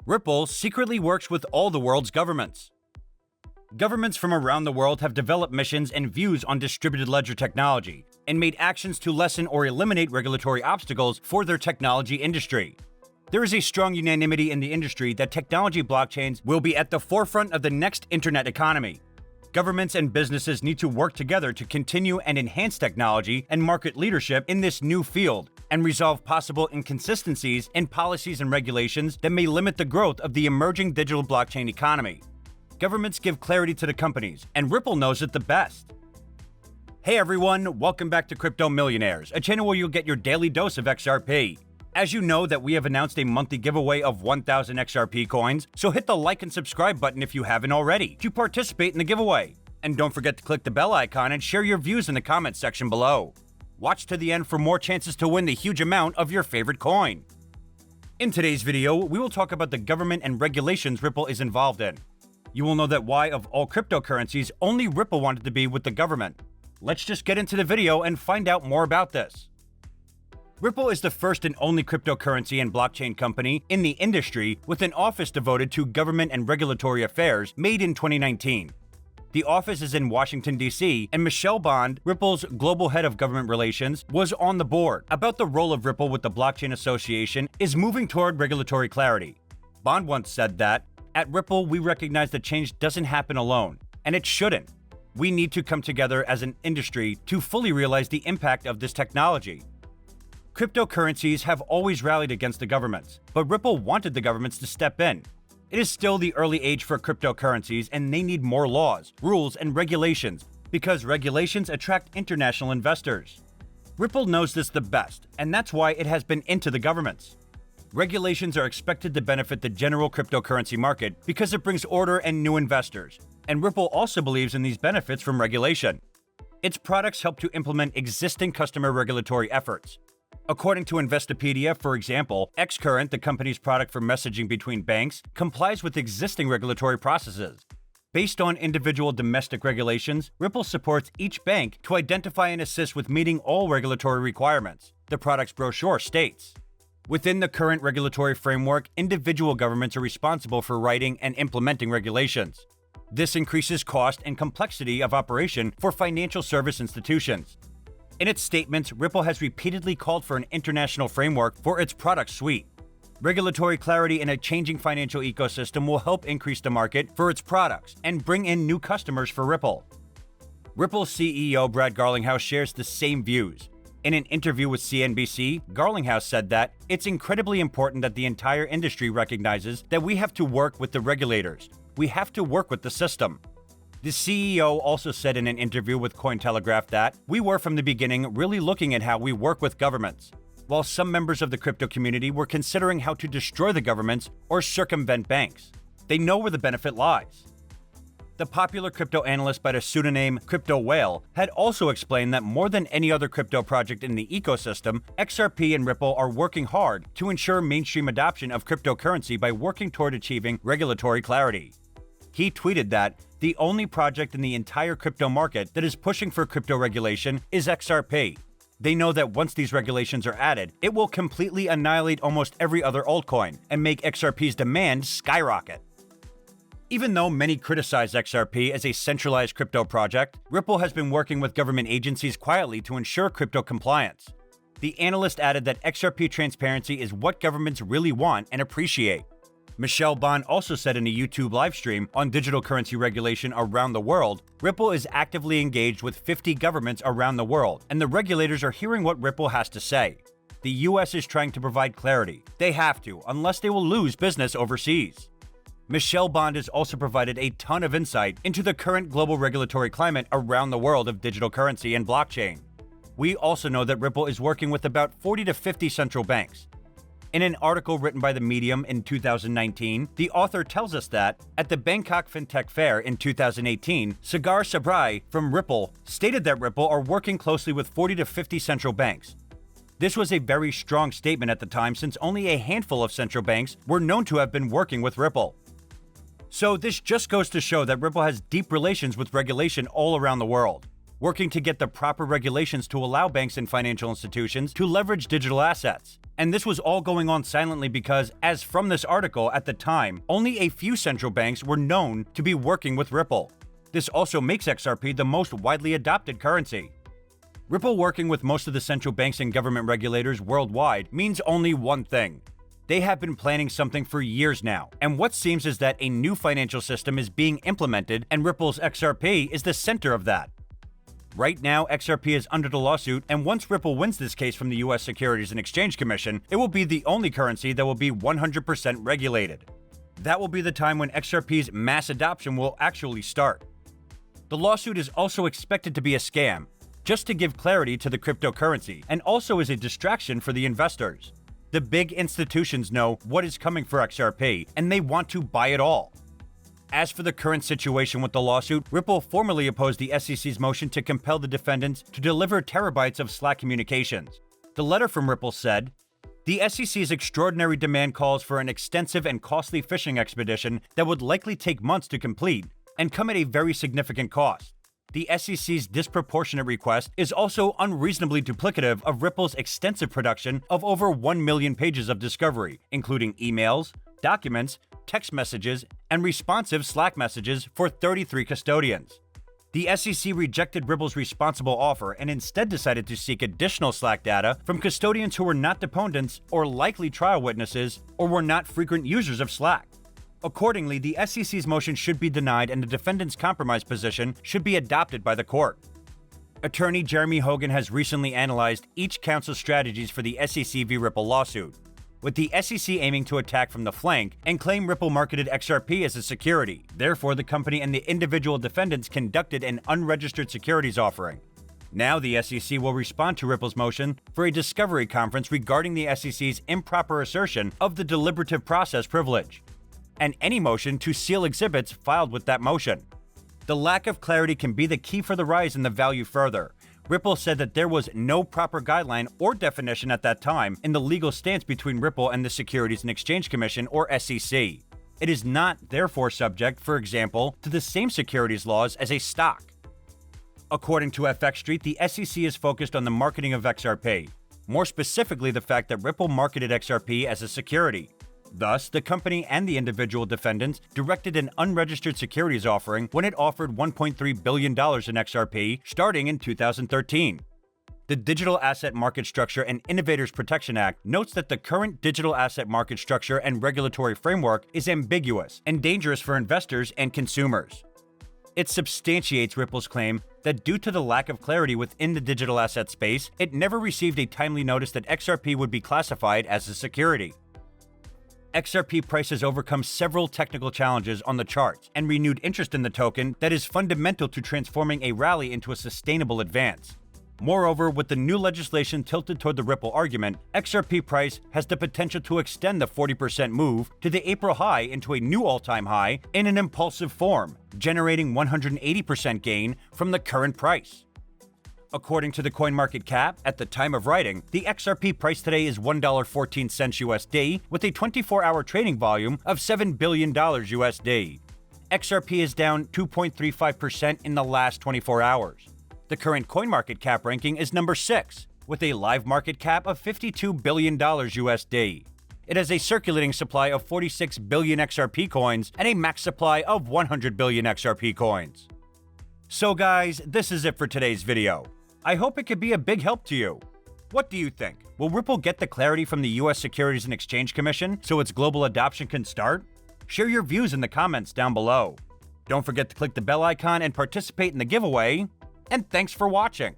Ripple secretly works with all the world's governments. Governments from around the world have developed missions and views on distributed ledger technology and made actions to lessen or eliminate regulatory obstacles for their technology industry. There is a strong unanimity in the industry that technology blockchains will be at the forefront of the next internet economy. Governments and businesses need to work together to continue and enhance technology and market leadership in this new field and resolve possible inconsistencies in policies and regulations that may limit the growth of the emerging digital blockchain economy. Governments give clarity to the companies, and Ripple knows it the best. Hey everyone, welcome back to Crypto Millionaires, a channel where you'll get your daily dose of XRP. As you know that we have announced a monthly giveaway of 1,000 XRP coins, so hit the like and subscribe button if you haven't already to participate in the giveaway. And don't forget to click the bell icon and share your views in the comments section below. Watch to the end for more chances to win the huge amount of your favorite coin. In today's video, we will talk about the government and regulations Ripple is involved in. You will know that why of all cryptocurrencies, only Ripple wanted to be with the government. Let's just get into the video and find out more about this. Ripple is the first and only cryptocurrency and blockchain company in the industry with an office devoted to government and regulatory affairs made in 2019. The office is in Washington, D.C., and Michelle Bond, Ripple's global head of government relations, was on the board about the role of Ripple with the Blockchain Association is moving toward regulatory clarity. Bond once said that, "At Ripple, we recognize that change doesn't happen alone, and it shouldn't. We need to come together as an industry to fully realize the impact of this technology." Cryptocurrencies have always rallied against the governments, but Ripple wanted the governments to step in. It is still the early age for cryptocurrencies, and they need more laws, rules, and regulations because regulations attract international investors. Ripple knows this the best, and that's why it has been into the governments. Regulations are expected to benefit the general cryptocurrency market because it brings order and new investors, and Ripple also believes in these benefits from regulation. Its products help to implement existing customer regulatory efforts. According to Investopedia, for example, Xcurrent, the company's product for messaging between banks, complies with existing regulatory processes. Based on individual domestic regulations, Ripple supports each bank to identify and assist with meeting all regulatory requirements, the product's brochure states. Within the current regulatory framework, individual governments are responsible for writing and implementing regulations. This increases cost and complexity of operation for financial service institutions. In its statements, Ripple has repeatedly called for an international framework for its product suite. Regulatory clarity in a changing financial ecosystem will help increase the market for its products and bring in new customers for Ripple. Ripple's CEO Brad Garlinghouse shares the same views. In an interview with CNBC, Garlinghouse said that it's incredibly important that the entire industry recognizes that we have to work with the regulators. We have to work with the system. The CEO also said in an interview with Cointelegraph that we were from the beginning really looking at how we work with governments, while some members of the crypto community were considering how to destroy the governments or circumvent banks. They know where the benefit lies. The popular crypto analyst by the pseudonym Crypto Whale had also explained that more than any other crypto project in the ecosystem, XRP and Ripple are working hard to ensure mainstream adoption of cryptocurrency by working toward achieving regulatory clarity. He tweeted that the only project in the entire crypto market that is pushing for crypto regulation is XRP. They know that once these regulations are added, it will completely annihilate almost every other altcoin and make XRP's demand skyrocket. Even though many criticize XRP as a centralized crypto project, Ripple has been working with government agencies quietly to ensure crypto compliance. The analyst added that XRP transparency is what governments really want and appreciate. Michelle Bond also said in a YouTube livestream on digital currency regulation around the world, Ripple is actively engaged with 50 governments around the world, and the regulators are hearing what Ripple has to say. The US is trying to provide clarity. They have to, unless they will lose business overseas. Michelle Bond has also provided a ton of insight into the current global regulatory climate around the world of digital currency and blockchain. We also know that Ripple is working with about 40 to 50 central banks. In an article written by The Medium in 2019, the author tells us that, at the Bangkok FinTech Fair in 2018, Sagar Sabrai from Ripple stated that Ripple are working closely with 40 to 50 central banks. This was a very strong statement at the time since only a handful of central banks were known to have been working with Ripple. So this just goes to show that Ripple has deep relations with regulation all around the world. working to get the proper regulations to allow banks and financial institutions to leverage digital assets. And this was all going on silently because, as from this article at the time, only a few central banks were known to be working with Ripple. This also makes XRP the most widely adopted currency. Ripple working with most of the central banks and government regulators worldwide means only one thing. They have been planning something for years now, and what seems is that a new financial system is being implemented, and Ripple's XRP is the center of that. Right now, XRP is under the lawsuit, and once Ripple wins this case from the US Securities and Exchange Commission, it will be the only currency that will be 100% regulated. That will be the time when XRP's mass adoption will actually start. The lawsuit is also expected to be a scam, just to give clarity to the cryptocurrency, and also is a distraction for the investors. The big institutions know what is coming for XRP, and they want to buy it all. As for the current situation with the lawsuit, Ripple formally opposed the SEC's motion to compel the defendants to deliver terabytes of Slack communications. The letter from Ripple said, "The SEC's extraordinary demand calls for an extensive and costly fishing expedition that would likely take months to complete and come at a very significant cost. The SEC's disproportionate request is also unreasonably duplicative of Ripple's extensive production of over 1 million pages of discovery, including emails, documents, text messages, and responsive Slack messages for 33 custodians. The SEC rejected Ripple's responsible offer and instead decided to seek additional Slack data from custodians who were not deponents or likely trial witnesses or were not frequent users of Slack. Accordingly, the SEC's motion should be denied and the defendant's compromise position should be adopted by the court." Attorney Jeremy Hogan has recently analyzed each counsel's strategies for the SEC v. Ripple lawsuit, with the SEC aiming to attack from the flank and claim Ripple marketed XRP as a security. Therefore, the company and the individual defendants conducted an unregistered securities offering. Now the SEC will respond to Ripple's motion for a discovery conference regarding the SEC's improper assertion of the deliberative process privilege, and any motion to seal exhibits filed with that motion. The lack of clarity can be the key for the rise in the value further. Ripple said that there was no proper guideline or definition at that time in the legal stance between Ripple and the Securities and Exchange Commission, or SEC. It is not, therefore, subject, for example, to the same securities laws as a stock. According to FX Street, the SEC is focused on the marketing of XRP, more specifically the fact that Ripple marketed XRP as a security. Thus, the company and the individual defendants directed an unregistered securities offering when it offered $1.3 billion in XRP starting in 2013. The Digital Asset Market Structure and Innovators Protection Act notes that the current digital asset market structure and regulatory framework is ambiguous and dangerous for investors and consumers. It substantiates Ripple's claim that due to the lack of clarity within the digital asset space, it never received a timely notice that XRP would be classified as a security. XRP price has overcome several technical challenges on the charts and renewed interest in the token that is fundamental to transforming a rally into a sustainable advance. Moreover, with the new legislation tilted toward the Ripple argument, XRP price has the potential to extend the 40% move to the April high into a new all-time high in an impulsive form, generating 180% gain from the current price. According to the CoinMarketCap, at the time of writing, the XRP price today is $1.14 USD with a 24-hour trading volume of $7 billion USD. XRP is down 2.35% in the last 24 hours. The current CoinMarketCap ranking is number 6, with a live market cap of $52 billion USD. It has a circulating supply of 46 billion XRP coins and a max supply of 100 billion XRP coins. So guys, this is it for today's video. I hope it could be a big help to you. What do you think? Will Ripple get the clarity from the US Securities and Exchange Commission so its global adoption can start? Share your views in the comments down below. Don't forget to click the bell icon and participate in the giveaway. And thanks for watching.